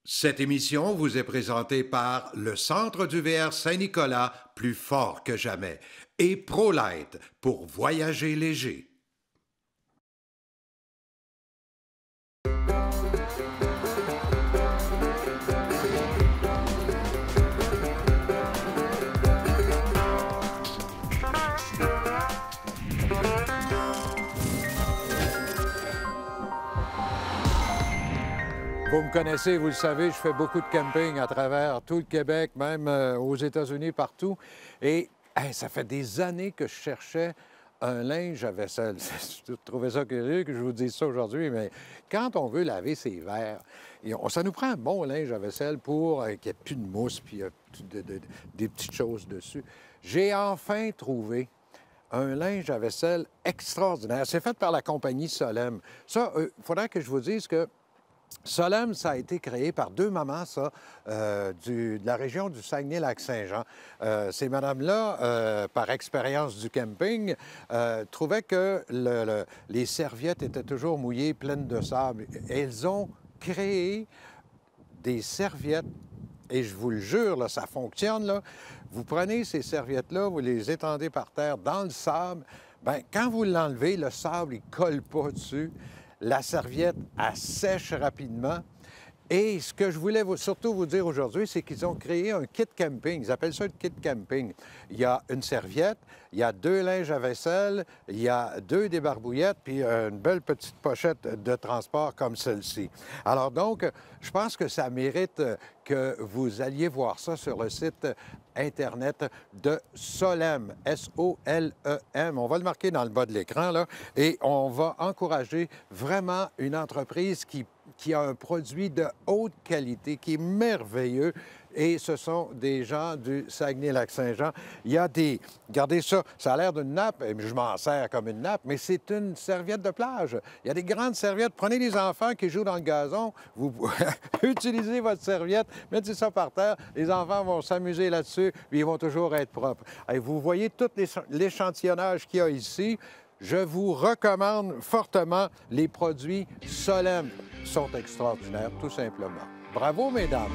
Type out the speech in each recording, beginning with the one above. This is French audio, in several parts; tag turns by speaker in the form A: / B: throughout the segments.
A: Cette émission vous est présentée par le Centre du VR Saint-Nicolas, plus fort que jamais, et ProLight pour voyager léger.
B: Vous me connaissez, vous le savez, je fais beaucoup de camping à travers tout le Québec, même aux États-Unis, partout. Et hey, ça fait des années que je cherchais un linge à vaisselle. Je trouvais ça curieux que je vous dise ça aujourd'hui, mais quand on veut laver ses verres, ça nous prend un bon linge à vaisselle pour qu'il n'y ait plus de mousse puis des petites choses dessus. J'ai enfin trouvé un linge à vaisselle extraordinaire. C'est fait par la compagnie Solem. Ça, il faudrait que je vous dise que Solem, ça a été créé par deux mamans, ça, de la région du Saguenay-Lac-Saint-Jean. Ces madames-là, par expérience du camping, trouvaient que les serviettes étaient toujours mouillées, pleines de sable. Elles ont créé des serviettes, et je vous le jure, là, ça fonctionne. Là. Vous prenez ces serviettes-là, vous les étendez par terre dans le sable. Bien, quand vous l'enlevez, le sable, il ne colle pas dessus. La serviette, elle sèche rapidement. Et ce que je voulais surtout vous dire aujourd'hui, c'est qu'ils ont créé un kit camping. Ils appellent ça le kit camping. Il y a une serviette, il y a deux linges à vaisselle, il y a deux débarbouillettes, puis une belle petite pochette de transport comme celle-ci. Alors donc, je pense que ça mérite que vous alliez voir ça sur le site Internet de Solem, S-O-L-E-M. On va le marquer dans le bas de l'écran, là, et on va encourager vraiment une entreprise qui a un produit de haute qualité, qui est merveilleux. Et ce sont des gens du Saguenay-Lac-Saint-Jean. Il y a des... Regardez ça, ça a l'air d'une nappe, et je m'en sers comme une nappe, mais c'est une serviette de plage. Il y a des grandes serviettes. Prenez les enfants qui jouent dans le gazon, vous utilisez votre serviette, mettez ça par terre, les enfants vont s'amuser là-dessus, puis ils vont toujours être propres. Et vous voyez tout l'échantillonnage qu'il y a ici. Je vous recommande fortement les produits Solem. Ils sont extraordinaires, tout simplement. Bravo, mesdames!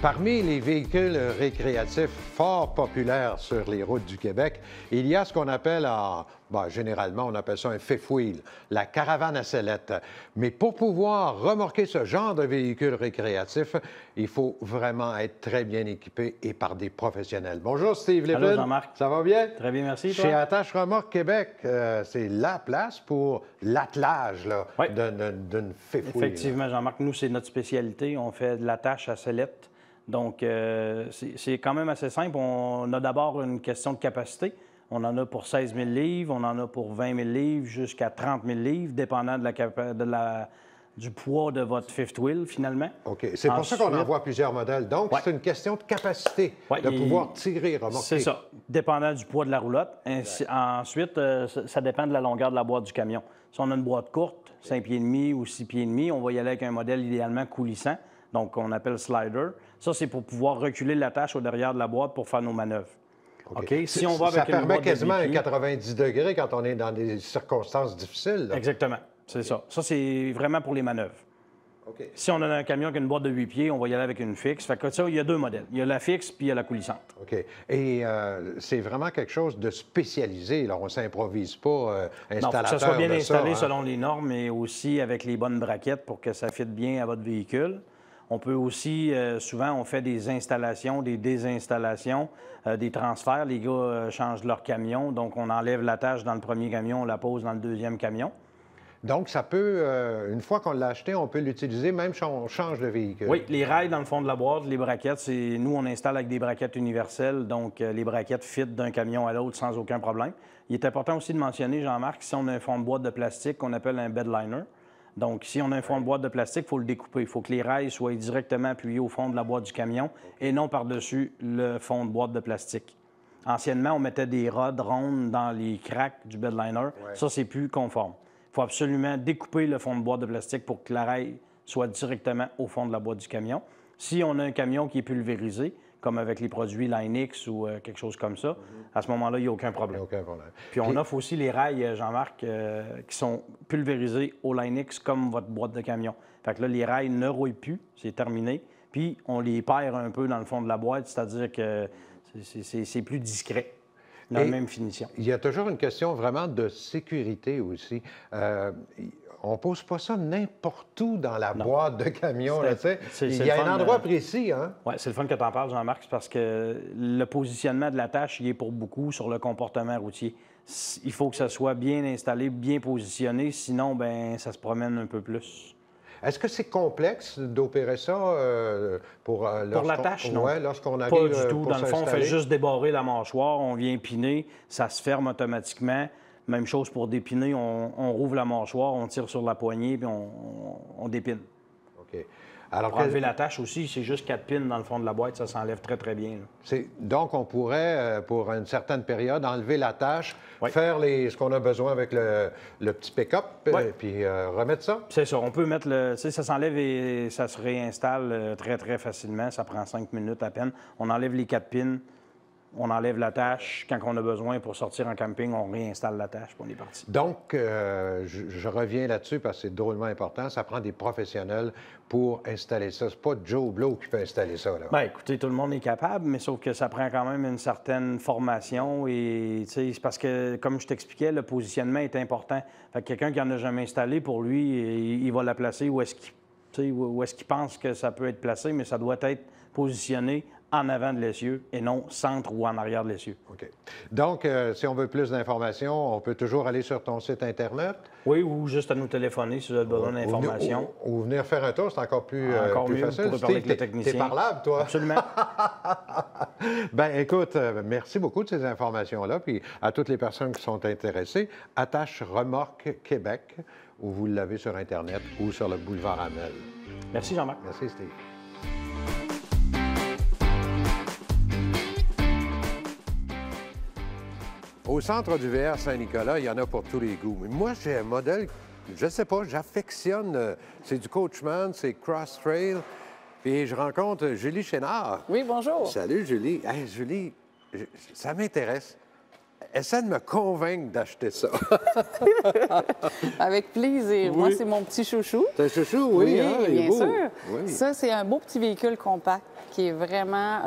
B: Parmi les véhicules récréatifs fort populaires sur les routes du Québec, il y a ce qu'on appelle, généralement, on appelle ça un fifth wheel, la caravane à sellette. Mais pour pouvoir remorquer ce genre de véhicule récréatif, il faut vraiment être très bien équipé et par des professionnels. Bonjour, Steve Lepine.
C: Allô, Jean-Marc.
B: Ça va bien?
C: Très bien, merci. Toi?
B: Chez Attache Remorque Québec, c'est la place pour l'attelage
C: Oui.
B: d'une fifth wheel.
C: Effectivement, Jean-Marc, nous, c'est notre spécialité. On fait de l'attache à sellette. Donc, c'est quand même assez simple. On a d'abord une question de capacité. On en a pour 16 000 livres, on en a pour 20 000 livres, jusqu'à 30 000 livres, dépendant du poids de votre fifth wheel, finalement.
B: OK. C'est pour ça qu'on envoie plusieurs modèles. Donc, c'est une question de capacité, de pouvoir tirer, remorquer.
C: C'est ça, dépendant du poids de la roulotte. Ensuite, ça dépend de la longueur de la boîte du camion. Si on a une boîte courte, 5 pieds et demi ou 6 pieds et demi, on va y aller avec un modèle idéalement coulissant, donc on appelle slider. Ça, c'est pour pouvoir reculer l'attache au derrière de la boîte pour faire nos manœuvres. OK. Si on va avec
B: ça permet quasiment un
C: un
B: 90 degrés quand on est dans des circonstances difficiles. Là.
C: Exactement, c'est ça. Ça, c'est vraiment pour les manœuvres.
B: OK.
C: Si on a un camion qui a une boîte de 8 pieds, on va y aller avec une fixe. Fait que ça, il y a deux modèles. Il y a la fixe puis il y a la coulissante.
B: OK. Et c'est vraiment quelque chose de spécialisé. Là. On ne s'improvise pas installateur.
C: Non, faut que ça soit bien installé
B: ça,
C: selon les normes et aussi avec les bonnes braquettes pour que ça fitte bien à votre véhicule. On peut aussi, souvent, on fait des installations, des désinstallations, des transferts. Les gars changent leur camion, donc on enlève l'attache dans le premier camion, on la pose dans le deuxième camion.
B: Donc, ça peut, une fois qu'on l'a acheté, on peut l'utiliser même si on change de véhicule.
C: Oui, les rails dans le fond de la boîte, les braquettes, nous, on installe avec des braquettes universelles, donc les braquettes fit d'un camion à l'autre sans aucun problème. Il est important aussi de mentionner, Jean-Marc, si on a un fond de boîte de plastique qu'on appelle un bedliner. Donc, si on a un fond de boîte de plastique, il faut le découper. Il faut que les rails soient directement appuyés au fond de la boîte du camion et non par-dessus le fond de boîte de plastique. Anciennement, on mettait des rods rondes dans les cracks du bedliner. Ouais. Ça, c'est plus conforme. Il faut absolument découper le fond de boîte de plastique pour que la rail soit directement au fond de la boîte du camion. Si on a un camion qui est pulvérisé, comme avec les produits Line-X ou quelque chose comme ça, à ce moment-là, il n'y a aucun problème.
B: Aucun problème.
C: Puis on offre aussi les rails, Jean-Marc, qui sont pulvérisés au Line-X comme votre boîte de camion. Fait que là, les rails ne rouillent plus, c'est terminé. Puis on les perd un peu dans le fond de la boîte, c'est-à-dire que c'est plus discret, dans la même finition.
B: Il y a toujours une question vraiment de sécurité aussi. On ne pose pas ça n'importe où dans la boîte de camion. Là, il y a un endroit précis. Hein?
C: Oui, c'est le fun que tu en parles, Jean-Marc, parce que le positionnement de la tâche, il est pour beaucoup sur le comportement routier. Il faut que ça soit bien installé, bien positionné, sinon, ben ça se promène un peu plus.
B: Est-ce que c'est complexe d'opérer ça pour
C: la tâche, non.
B: Ouais, lorsqu'on arrive
C: pas du tout.
B: pour
C: Dans le fond, on fait
B: s'installer?
C: juste débarrer la mâchoire, on vient piner, ça se ferme automatiquement. Même chose pour dépiner, on rouvre la mâchoire, on tire sur la poignée, puis on dépine.
B: OK. Alors,
C: pour enlever la tâche aussi, c'est juste 4 pins dans le fond de la boîte, ça s'enlève très, très bien.
B: Donc, on pourrait, pour une certaine période, enlever la tâche,
C: oui.
B: faire ce qu'on a besoin avec le petit pick-up,
C: oui.
B: Puis remettre ça?
C: C'est ça. On peut mettre ça s'enlève et ça se réinstalle très, très facilement. Ça prend 5 minutes à peine. On enlève les 4 pins. On enlève la tâche. Quand on a besoin pour sortir en camping, on réinstalle la tâche, puis on est parti.
B: Donc, je reviens là-dessus parce que c'est drôlement important. Ça prend des professionnels pour installer ça. C'est pas Joe Blow qui peut installer ça, là.
C: Bien, écoutez, tout le monde est capable, mais sauf que ça prend quand même une certaine formation. Et, tu sais, c'est parce que, comme je t'expliquais, le positionnement est important. Fait que quelqu'un qui n'en a jamais installé, pour lui, il va la placer où est-ce qu'il pense que ça peut être placé, mais ça doit être positionné en avant de l'essieu et non centre ou en arrière de l'essieu.
B: OK. Donc, si on veut plus d'informations, on peut toujours aller sur ton site Internet?
C: Oui, ou juste à nous téléphoner si vous avez besoin d'informations.
B: Ou venir faire un tour, c'est encore plus, plus
C: mieux,
B: facile.
C: Vous pourrez parler avec le technicien.
B: T'es parlable, toi?
C: Absolument.
B: Bien, écoute, merci beaucoup de ces informations-là. Puis à toutes les personnes qui sont intéressées, Attache Remorque Québec, où vous l'avez sur Internet ou sur le boulevard Hamel.
C: Merci, Jean-Marc.
B: Merci, Steve. Au centre du VR Saint-Nicolas, il y en a pour tous les goûts. Mais moi, j'ai un modèle, je ne sais pas, j'affectionne. C'est du Coachman, c'est Cross Trail. Puis je rencontre Julie Chénard.
D: Oui, bonjour.
B: Salut, Julie. Hey, Julie, ça m'intéresse. Essaie de me convaincre d'acheter ça.
D: Avec plaisir.
B: Oui.
D: Moi, c'est mon petit chouchou.
B: C'est un chouchou, oui.
D: Oui,
B: hein, il est
D: bien
B: beau.
D: sûr.
B: Oui.
D: Ça, c'est un beau petit véhicule compact qui est vraiment...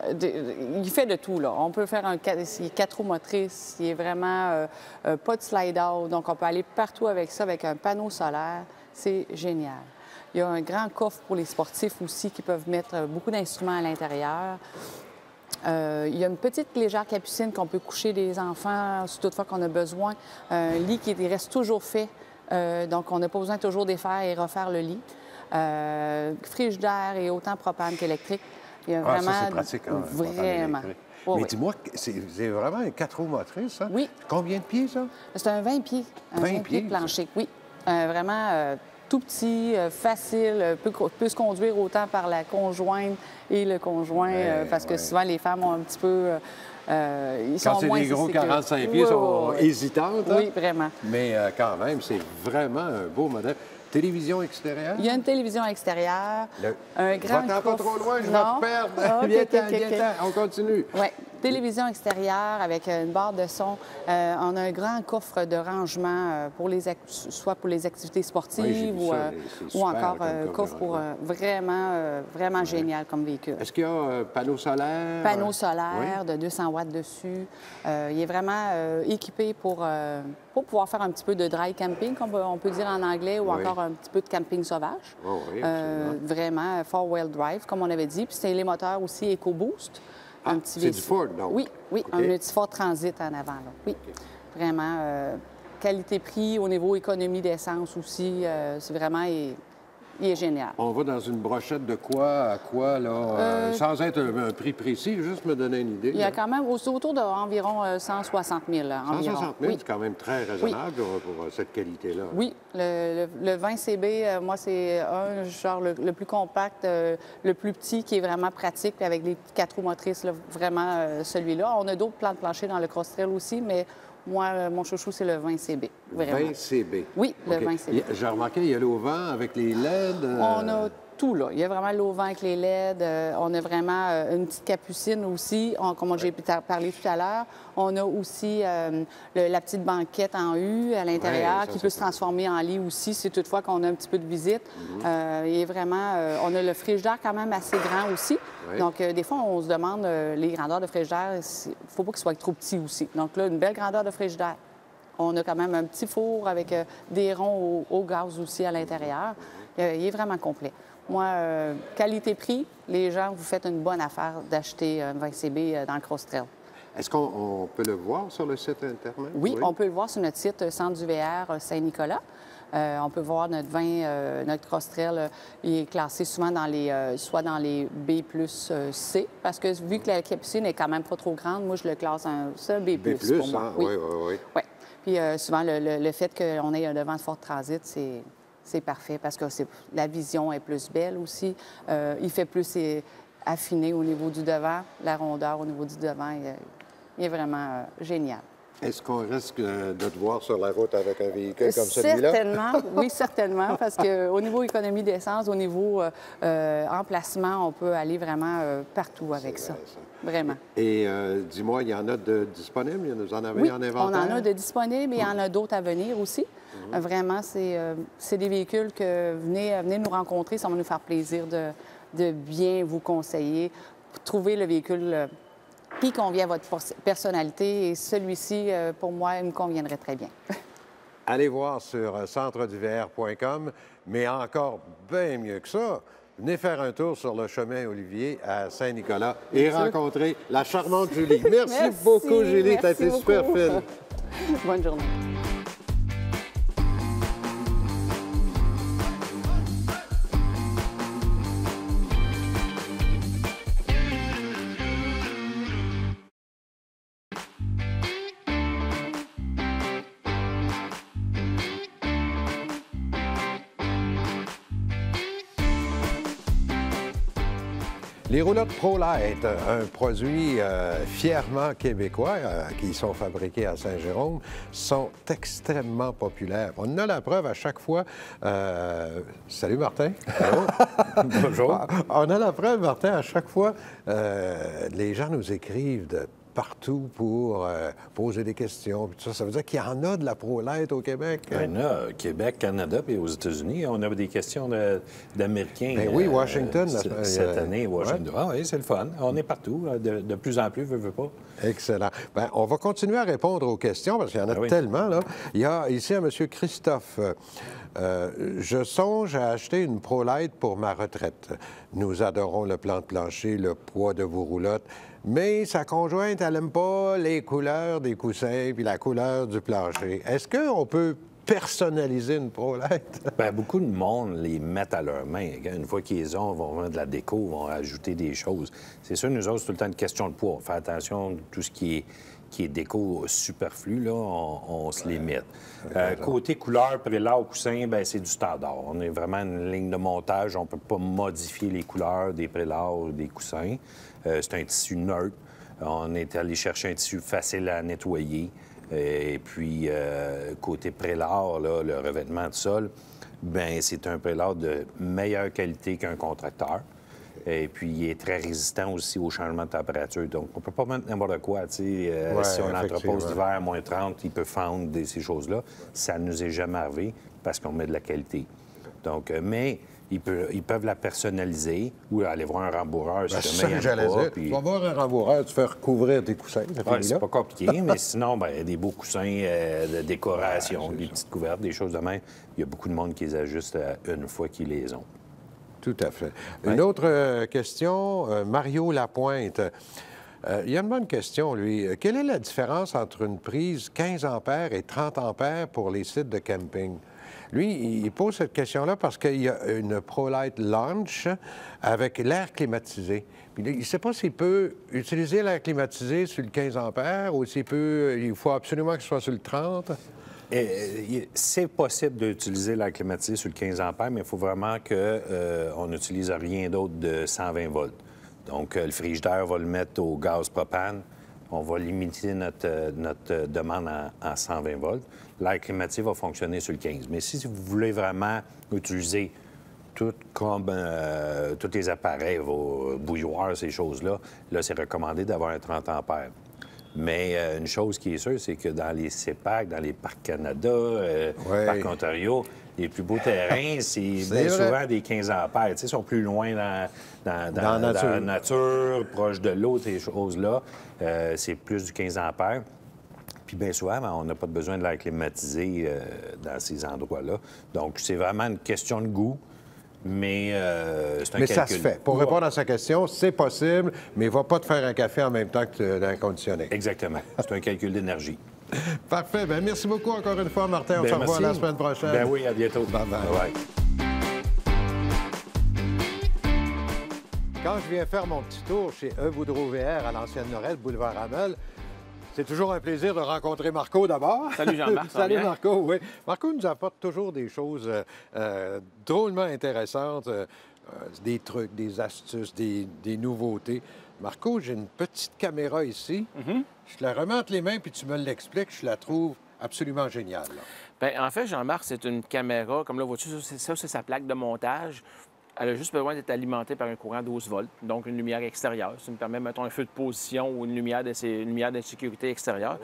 D: il fait de tout, là. On peut faire il est 4 roues motrices, il est vraiment pas de slide-out, donc on peut aller partout avec ça, avec un panneau solaire. C'est génial. Il y a un grand coffre pour les sportifs aussi qui peuvent mettre beaucoup d'instruments à l'intérieur. Il y a une petite légère capucine qu'on peut coucher les enfants si toutefois qu'on a besoin. Un lit qui reste toujours fait, donc on n'a pas besoin de toujours défaire et refaire le lit. Frigidaire et autant propane qu'électrique. Il y a vraiment...
B: ça, c'est pratique, hein,
D: vraiment.
B: Mais
D: oui.
B: dis-moi, c'est vraiment un 4 roues motrices, ça?
D: Oui.
B: Combien de pieds, ça?
D: C'est un 20 pieds. Un
B: 20 pieds,
D: plancher, oui. Vraiment tout petit, facile, peut se conduire autant par la conjointe et le conjoint, parce que souvent, les femmes ont un petit peu... ils
B: Quand
D: sont
B: c'est
D: moins
B: des gros
D: sécures.
B: 45 pieds, ils sont hésitantes. Hein?
D: Oui, vraiment.
B: Mais quand même, c'est vraiment un beau modèle. Télévision extérieure?
D: Il y a une télévision extérieure, un grand
B: Va-t'en pas trop loin, je vais
D: Non?
B: te perdre.
D: Ah,
B: Viens-t'en, on continue.
D: Oui, télévision extérieure avec une barre de son. On a un grand coffre de rangement soit pour les activités sportives
B: Oui, j'ai vu ça, c'est
D: ou
B: super,
D: encore
B: comme
D: un coffre pour vraiment génial comme véhicule.
B: Est-ce qu'il y a un panneau solaire?
D: Panneau solaire de 200 watts dessus. Il est vraiment équipé pour pouvoir faire un petit peu de dry camping, comme on peut dire en anglais, ou encore un petit peu de camping sauvage.
B: Oh, oui,
D: vraiment four-wheel drive, comme on avait dit. Puis c'est les moteurs aussi EcoBoost.
B: C'est du Ford, donc?
D: Oui,
B: OK.
D: un petit Ford Transit en avant. Là. Oui, vraiment. Qualité-prix, au niveau économie d'essence aussi, c'est vraiment... Il est génial.
B: On va dans une brochette de quoi à quoi, là? Sans être un prix précis, juste me donner une idée.
D: Il y a quand même autour d'environ 160 000.
B: 160 000,
D: oui.
B: c'est quand même très raisonnable pour cette qualité-là.
D: Oui, le 20 CB, moi, c'est le plus compact, le plus petit, qui est vraiment pratique, puis avec les 4 roues motrices, là, vraiment celui-là. On a d'autres plans de plancher dans le Cross Trail aussi, mais moi, mon chouchou, c'est le 20 CB. Vraiment.
B: 20 CB.
D: Oui, le 20 CB.
B: J'ai remarqué, il y a le vent avec les LED.
D: On a tout, là. Il y a vraiment l'auvent avec les LED. On a vraiment une petite capucine aussi, comme j'ai parlé tout à l'heure. On a aussi la petite banquette en U à l'intérieur qui peut se transformer en lit aussi, si toutefois qu'on a un petit peu de visite. Il est vraiment... on a le frigidaire quand même assez grand aussi.
B: Oui.
D: Donc, des fois, on se demande les grandeurs de frigidaire. Il ne faut pas qu'il soit trop petit aussi. Donc là, une belle grandeur de frigidaire. On a quand même un petit four avec des ronds au gaz aussi à l'intérieur. Il est vraiment complet. Moi, qualité-prix, les gens, vous faites une bonne affaire d'acheter un 20 CB dans le Cross-Trail.
B: Est-ce qu'on peut le voir sur le site Internet?
D: Oui, on peut le voir sur notre site Centre du VR Saint-Nicolas. On peut voir notre vin, notre Cross-Trail, il est classé souvent dans les, soit dans les B plus C, parce que vu que la capucine n'est quand même pas trop grande, moi, je le classe un B+, pour moi.
B: Hein? Oui, oui, oui.
D: Oui. Puis souvent, le fait qu'on ait un devant de fort transit, c'est parfait parce que la vision est plus belle aussi. Il fait plus affiné au niveau du devant. La rondeur au niveau du devant, il est vraiment génial.
B: Est-ce qu'on risque de te voir sur la route avec un véhicule comme celui-là?
D: Certainement, oui, certainement, parce qu'au niveau économie d'essence, au niveau emplacement, on peut aller vraiment partout avec ça. Vraiment.
B: Et dis-moi, il y en a de disponibles? Vous en avez
D: oui,
B: en inventaire?
D: on en a de disponibles et il y en a d'autres à venir aussi. Vraiment, c'est des véhicules que venez nous rencontrer, ça va nous faire plaisir de bien vous conseiller, trouver le véhicule qui convient à votre personnalité. Et celui-ci, pour moi, il me conviendrait très bien.
B: Allez voir sur centreduvr.com, mais encore bien mieux que ça, venez faire un tour sur le chemin Olivier à Saint-Nicolas et rencontrer la charmante Julie. Merci beaucoup, Julie. Tu as été super fine.
D: Bonne journée.
B: Les roulottes ProLite, un produit fièrement québécois qui sont fabriqués à Saint-Jérôme, sont extrêmement populaires. On a la preuve à chaque fois. Salut Martin.
E: Bonjour.
B: On a la preuve, Martin, à chaque fois. Les gens nous écrivent de partout pour poser des questions. Tout ça. Ça veut dire qu'il y en a de la ProLite au Québec?
E: Il y en a au Québec, Canada, puis aux États-Unis. On a des questions d'Américains.
B: Ben oui, Washington.
E: Cette année, Washington. Ah oui, c'est le fun. On est partout. De plus en plus, veut pas.
B: Excellent. Bien, on va continuer à répondre aux questions parce qu'il y en a tellement, là. Il y a ici un monsieur Christophe. Je songe à acheter une ProLite pour ma retraite. Nous adorons le plan de plancher, le poids de vos roulottes, mais sa conjointe, elle n'aime pas les couleurs des coussins puis la couleur du plancher. Est-ce qu'on peut personnaliser une ProLite?
E: Bien, beaucoup de monde les mettent à leurs mains. Une fois qu'ils les ont, ils vont mettre de la déco, vont ajouter des choses. C'est sûr, nous autres, c'est tout le temps une question de poids. On fait attention à tout ce qui est déco superflu, là, on se limite. Côté couleur, prélat au coussin, bien, c'est du standard. On est vraiment une ligne de montage. On ne peut pas modifier les couleurs des prélats ou des coussins. C'est un tissu neutre. On est allé chercher un tissu facile à nettoyer. Et puis, côté prélat, là, le revêtement de sol, bien, c'est un prélat de meilleure qualité qu'un contracteur. Et puis, il est très résistant aussi au changement de température. Donc, on ne peut pas mettre n'importe quoi. Si on l'entrepose d'hiver à moins 30, il peut fendre ces choses-là. Ça ne nous est jamais arrivé parce qu'on met de la qualité. Donc, mais ils peuvent la personnaliser ou aller voir un rembourreur.
B: C'est ça que j'allais dire. Tu vas voir un rembourreur, tu fais recouvrir tes coussins.
E: C'est pas compliqué, mais sinon, bien, des beaux coussins de décoration, des petites couvertes, des choses de même. Il y a beaucoup de monde qui les ajuste une fois qu'ils les ont.
B: Tout à fait. Une autre question, Mario Lapointe. Il y a une bonne question, lui. Quelle est la différence entre une prise 15 ampères et 30 ampères pour les sites de camping? Lui, il pose cette question-là parce qu'il y a une ProLite Launch avec l'air climatisé. Puis il ne sait pas s'il peut utiliser l'air climatisé sur le 15 ampères ou il faut absolument que ce soit sur le 30.
E: C'est possible d'utiliser l'air climatisé sur le 15 ampères, mais il faut vraiment qu'on n'utilise rien d'autre de 120 volts. Donc, le frigidaire va le mettre au gaz propane. On va limiter notre demande à 120 volts. L'air climatisé va fonctionner sur le 15. Mais si vous voulez vraiment utiliser tout comme tous les appareils, vos bouilloires, ces choses-là, là, c'est recommandé d'avoir un 30 ampères. Mais une chose qui est sûre, c'est que dans les CEPAC, dans les Parcs Canada, Parcs Ontario, les plus beaux terrains, c'est bien souvent des 15 ampères. Tu sais, ils sont plus loin dans la nature, proche de l'eau, ces choses-là. C'est plus du 15 ampères. Puis bien souvent, on n'a pas besoin de l'air climatisé dans ces endroits-là. Donc, c'est vraiment une question de goût. Mais c'est un calcul.
B: Ça se fait. Pour répondre à sa question, c'est possible, mais il ne va pas te faire un café en même temps que l'air conditionné.
E: Exactement. C'est un calcul d'énergie.
B: Parfait. Bien, merci beaucoup encore une fois, Martin. On se revoit la semaine prochaine.
E: Ben oui, à bientôt.
B: Bye-bye. Quand je viens faire mon petit tour chez E. Boudreau VR à l'ancienne Lorette, boulevard Hamel, c'est toujours un plaisir de rencontrer Marco d'abord.
F: Salut Jean-Marc.
B: Salut Marco, oui. Marco nous apporte toujours des choses drôlement intéressantes, des trucs, des astuces, des nouveautés. Marco, j'ai une petite caméra ici. Je te la remets entre les mains puis tu me l'expliques. Je la trouve absolument géniale.
F: Bien, en fait, Jean-Marc, c'est une caméra, comme là, vois-tu, ça, c'est sa plaque de montage. Elle a juste besoin d'être alimentée par un courant 12 volts, donc une lumière extérieure. Ça nous permet, mettons, un feu de position ou une lumière de sécurité extérieure.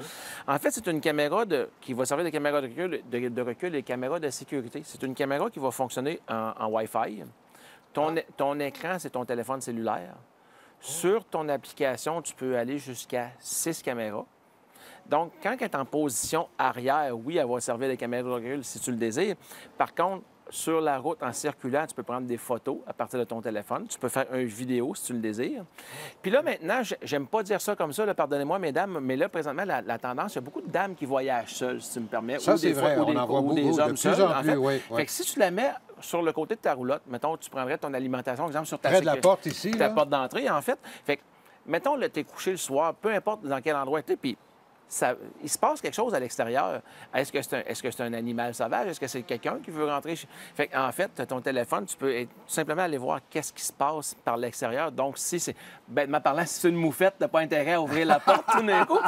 F: En fait, c'est une caméra qui va servir de caméra de recul et caméra de sécurité. C'est une caméra qui va fonctionner en Wi-Fi. Ton écran, c'est ton téléphone cellulaire. Sur ton application, tu peux aller jusqu'à 6 caméras. Donc, quand elle est en position arrière, oui, elle va servir de caméra de recul si tu le désires. Par contre, sur la route, en circulant, tu peux prendre des photos à partir de ton téléphone. Tu peux faire une vidéo si tu le désires. Puis là, maintenant, j'aime pas dire ça comme ça, pardonnez-moi, mesdames, mais là, présentement, la tendance, il y a beaucoup de dames qui voyagent seules, si tu me permets.
B: Ça, c'est vrai, on en voit beaucoup,
F: des hommes
B: de
F: seuls,
B: plus en plus,
F: oui.
B: Oui.
F: Fait que si tu la mets sur le côté de ta roulotte, mettons, tu prendrais ton alimentation, par exemple, sur ta
B: près de la porte ici,
F: ta porte d'entrée, en fait. Fait que, mettons, tu es couché le soir, peu importe dans quel endroit tu es, puis il se passe quelque chose à l'extérieur. Est-ce que c'est un animal sauvage? Est-ce que c'est quelqu'un qui veut rentrer? Fait en fait, ton téléphone, tu peux tout simplement aller voir qu'est-ce qui se passe par l'extérieur. Donc, si c'est, bêtement parlant, si c'est une moufette, tu n'as pas intérêt à ouvrir la porte tout d'un coup.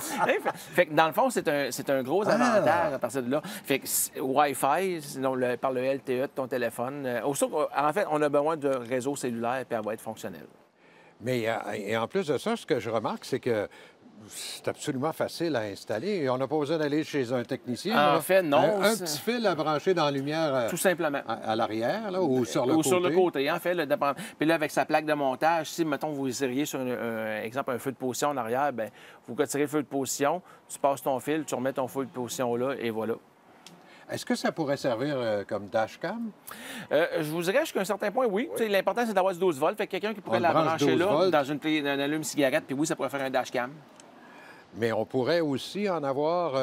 F: Fait que dans le fond, c'est un gros avantage à partir de là. Fait que Wi-Fi, sinon par le LTE de ton téléphone. En fait, on a besoin de réseau cellulaire puis elle va être fonctionnelle.
B: Mais et en plus de ça, ce que je remarque, c'est que c'est absolument facile à installer. On n'a pas besoin d'aller chez un technicien.
F: En fait, non.
B: Un petit fil à brancher dans la lumière.
F: Tout simplement.
B: À l'arrière, là, ou sur le côté.
F: Ou sur le côté, en fait. Puis là, avec sa plaque de montage, si, mettons, vous iriez sur, exemple, un feu de position en arrière, bien, vous retirez le feu de position, tu passes ton fil, tu remets ton feu de position là, et voilà.
B: Est-ce que ça pourrait servir comme dashcam?
F: Je vous dirais jusqu'à un certain point, oui. L'important, c'est d'avoir du 12 volts. Fait que quelqu'un qui pourrait la brancher là, dans un allume-cigarette, puis oui, ça pourrait faire un dashcam.
B: Mais on pourrait aussi en avoir,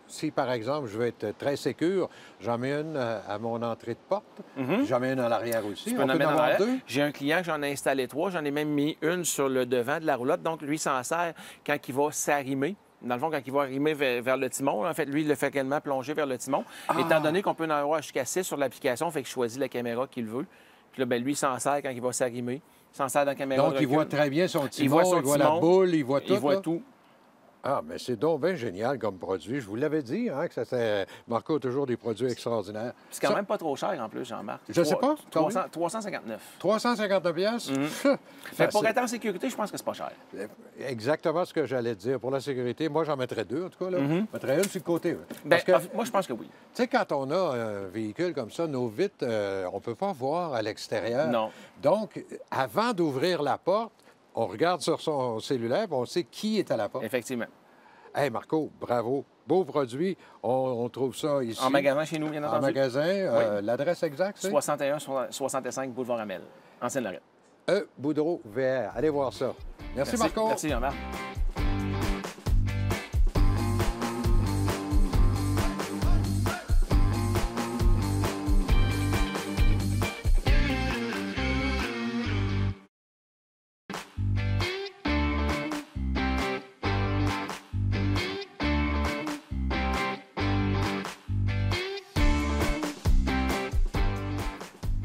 B: si par exemple, je veux être très sécure, j'en mets une à mon entrée de porte, j'en mets une à l'arrière aussi.
F: Tu peux en avoir deux. J'ai un client que j'en ai installé 3, j'en ai même mis une sur le devant de la roulotte. Donc, lui, s'en sert quand il va s'arrimer. Dans le fond, quand il va arrimer vers le timon, en fait, lui, il le fait également plonger vers le timon. Étant donné qu'on peut en avoir jusqu'à 6 sur l'application, fait qu'il choisit la caméra qu'il veut. Puis là, bien, lui, il s'en sert quand il va s'arrimer. Il s'en sert dans la caméra.
B: Donc, il voit très bien son timon, il voit la boule, il voit tout.
F: Il voit tout.
B: Ah, mais c'est donc bien génial comme produit. Je vous l'avais dit, hein, que Marco a toujours des produits extraordinaires.
F: C'est quand même pas trop cher en plus, Jean-Marc.
B: Je sais pas.
F: 359.
B: 359 piastres?
F: Mais pour être en sécurité, je pense que c'est pas cher.
B: Exactement ce que j'allais te dire. Pour la sécurité, moi, j'en mettrais deux, en tout cas. Là. Je mettrais une sur le côté.
F: Parce que, moi, je pense que oui.
B: Tu sais, quand on a un véhicule comme ça, nos vitres, on ne peut pas voir à l'extérieur.
F: Non.
B: Donc, avant d'ouvrir la porte, on regarde sur son cellulaire, on sait qui est à la porte.
F: Effectivement.
B: Hey Marco, bravo. Beau produit. On trouve ça ici.
F: En magasin chez nous, bien entendu.
B: En magasin.
F: Oui.
B: L'adresse exacte, c'est?
F: 61-65 Boulevard Hamel, ancienne Lorette.
B: E. Boudreau VR. Allez voir ça. Merci Marco.
F: Merci, Jean-Marc.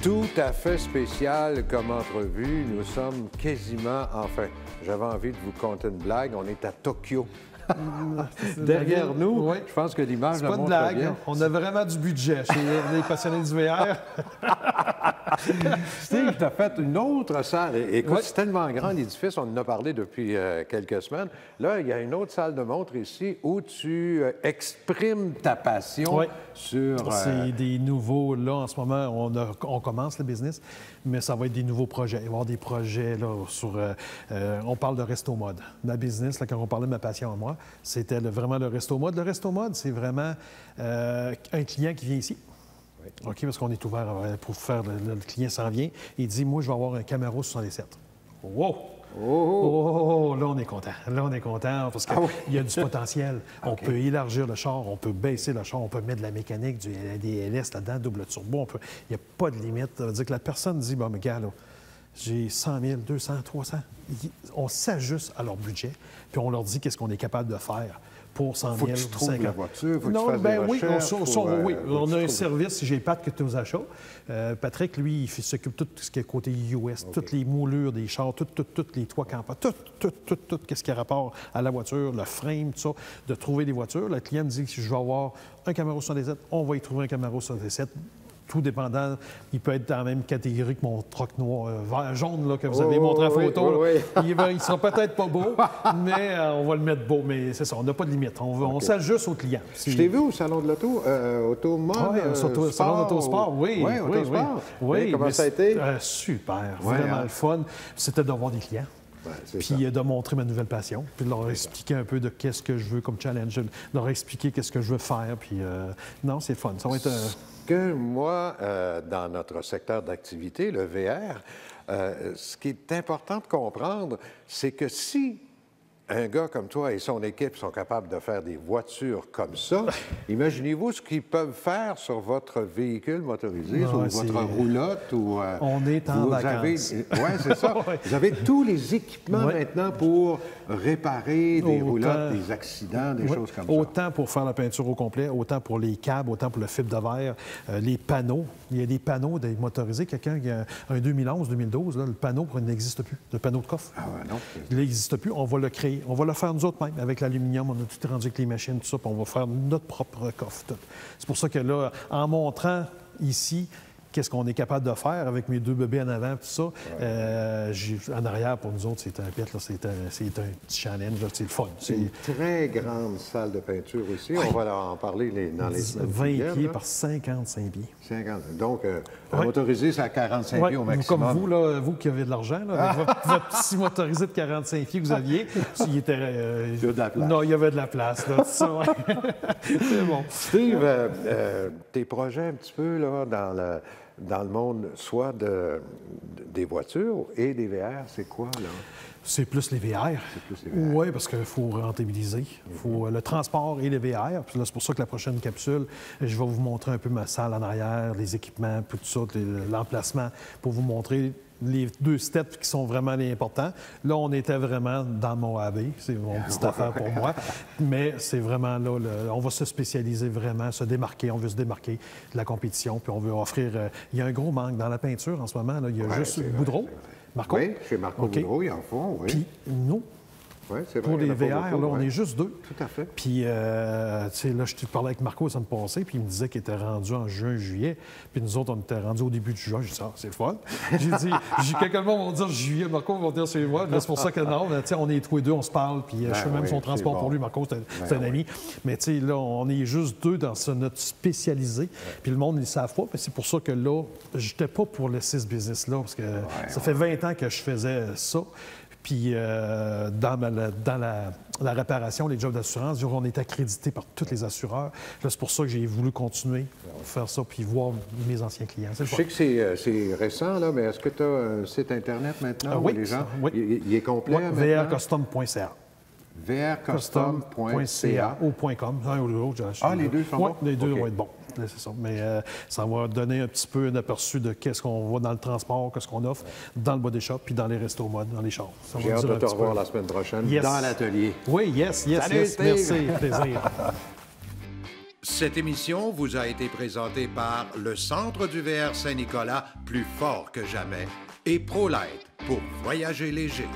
B: Tout à fait spécial comme entrevue. Nous sommes quasiment, enfin, j'avais envie de vous conter une blague. On est à Tokyo. Derrière nous,
G: Oui.
B: je pense que l'image
G: C'est
B: le
G: pas de
B: montre
G: blague.
B: bien.
G: On a vraiment du budget chez les passionnés du VR.
B: Steve, tu as fait une autre salle. Écoute,
G: Oui.
B: c'est tellement grand l'édifice, on en a parlé depuis quelques semaines. Là, il y a une autre salle de montre ici où tu exprimes ta passion
G: Oui.
B: sur...
G: C'est des nouveaux, là, en ce moment, on commence le business, mais ça va être des nouveaux projets. Il va y avoir des projets, là, sur... on parle de resto mode. Ma business, là, quand on parlait de ma passion à moi, c'était vraiment le resto mode. Le resto mode, c'est vraiment un client qui vient ici. OK, parce qu'on est ouvert pour faire... Le client s'en vient. Il dit, moi, je vais avoir un Camaro 77. Wow! Oh, là, on est content. Là, on est content parce qu'il y a du potentiel. On peut élargir le char, on peut baisser le char, on peut mettre de la mécanique, des LS là-dedans, double turbo. Il n'y a pas de limite. Ça veut dire que la personne dit, bon, mais gars, là, j'ai 100 000, 200, 300. On s'ajuste à leur budget, puis on leur dit qu'est-ce qu'on est capable de faire pour 100 000,
B: Faut que tu trouves
G: 50 000.
B: la voiture, faut que
G: Non,
B: tu fasses
G: ben
B: des
G: oui,
B: recherches.
G: on a un service. J'ai Pat qui est aux achats. Patrick, lui, il s'occupe de tout ce qui est côté US, toutes les moulures des chars, toutes les toits campants, tout ce qui a rapport à la voiture, le frame, tout ça, de trouver des voitures. Le client me dit que si je vais avoir un Camaro 77, on va y trouver un Camaro 77. Tout dépendant, il peut être dans la même catégorie que mon troc noir, vert, jaune, là, que vous avez montré en photo. Il ne sera peut-être pas beau, mais on va le mettre beau. Mais c'est ça, on n'a pas de limite. On s'ajuste au client.
B: Je t'ai vu au Salon de l'Auto, Automode,
G: au Salon d'Autosport, oui.
B: Oui, comment ça a été?
G: Super, vraiment le fun. C'était d'avoir des clients. Puis de montrer ma nouvelle passion, puis de leur expliquer un peu de qu'est-ce que je veux comme challenge, de leur expliquer qu'est-ce que je veux faire. Puis non, c'est fun. Ça va être...
B: Que moi, dans notre secteur d'activité, le VR, ce qui est important de comprendre, c'est que si un gars comme toi et son équipe sont capables de faire des voitures comme ça, imaginez-vous ce qu'ils peuvent faire sur votre véhicule motorisé, sur votre roulotte.
G: On est en vacances.
B: Oui, c'est ça. Vous avez tous les équipements maintenant pour réparer des roulottes, des accidents, des choses comme ça.
G: Autant pour faire la peinture au complet, autant pour les câbles, autant pour le fibre de verre, les panneaux. Il y a des panneaux des motorisés. Quelqu'un qui a un 2011-2012, le panneau n'existe plus. Le panneau de coffre.
B: Non.
G: Il n'existe plus. On va le créer. On va le faire nous autres même. Avec l'aluminium, on a tout rendu avec les machines, tout ça, puis on va faire notre propre coffre. C'est pour ça que là, en montrant ici qu'est-ce qu'on est capable de faire avec mes deux bébés en avant, tout ça, en arrière, pour nous autres, c'est un pet, c'est un petit challenge, c'est le fun.
B: C'est une très grande salle de peinture aussi. On va en parler dans les semaines
G: 20
B: qui viennent,
G: pieds
B: là.
G: par 55 pieds.
B: 50. Donc, un motorisé, c'est à 45 pieds au maximum.
G: Comme vous, là, vous qui avez de l'argent, là, avec votre petit motorisé de 45 pieds que vous aviez, il était...
B: Il y a de la place.
G: Non, il y avait de la place, là, tout ça, ouais. C'est bon.
B: Steve, tes projets un petit peu là, dans le monde, soit des voitures et des VR, c'est quoi, là?
G: C'est plus les VR. Oui, parce qu'il faut rentabiliser. Il faut le transport et les VR. Puis là, c'est pour ça que la prochaine capsule, je vais vous montrer un peu ma salle en arrière, les équipements, tout ça, l'emplacement, pour vous montrer les deux steps qui sont vraiment importants. Là, on était vraiment dans mon AB. C'est mon petite affaire pour moi. Mais c'est vraiment là, on va se spécialiser vraiment, se démarquer. On veut se démarquer de la compétition, puis on veut offrir... il y a un gros manque dans la peinture en ce moment. Là. Il y a juste Boudreau. Marco?
B: Oui, chez Marco Boudreau, ils en font, oui.
G: Puis nous, pour les VR, là, on est juste deux.
B: Tout à fait.
G: Puis, tu sais, là, je te parlais avec Marco la semaine passée, puis il me disait qu'il était rendu en juin, juillet. Puis nous autres, on était rendus au début de juin. J'ai dit, ah, c'est le fun. J'ai dit, quelqu'un vont dire juillet, Marco va dire c'est moi. C'est pour ça que non, tu sais, on est tous les deux, on se parle, puis je fais même son transport pour lui. Marco, c'est un ami. Mais, tu sais, là, on est juste deux dans notre spécialisé. Puis le monde, ils ne savent pas. Puis c'est pour ça que là, je n'étais pas pour laisser ce business-là, parce que ça fait 20 ans que je faisais ça. Puis dans la réparation, les jobs d'assurance, on est accrédité par tous les assureurs. Là, c'est pour ça que j'ai voulu continuer à faire ça puis voir mes anciens clients.
B: Je sais que c'est récent, là, mais est-ce que tu as un site Internet maintenant où les gens...
G: Oui.
B: Il est complet maintenant?
G: vrcustom.ca.
B: vrcustom.ca
G: ou .com, un ou l'autre.
B: Les deux sont bons?
G: Oui, les deux vont être bons. C'est ça. Mais ça va donner un petit peu un aperçu de qu'est-ce qu'on voit dans le transport, qu'est-ce qu'on offre dans le body shop puis dans les restos mode, dans les chars.
B: J'ai hâte de te revoir la semaine prochaine dans l'atelier.
G: Oui, yes.
B: Salut, Steve.
G: Merci, plaisir.
A: Cette émission vous a été présentée par le Centre du VR Saint-Nicolas, plus fort que jamais, et ProLight pour voyager léger.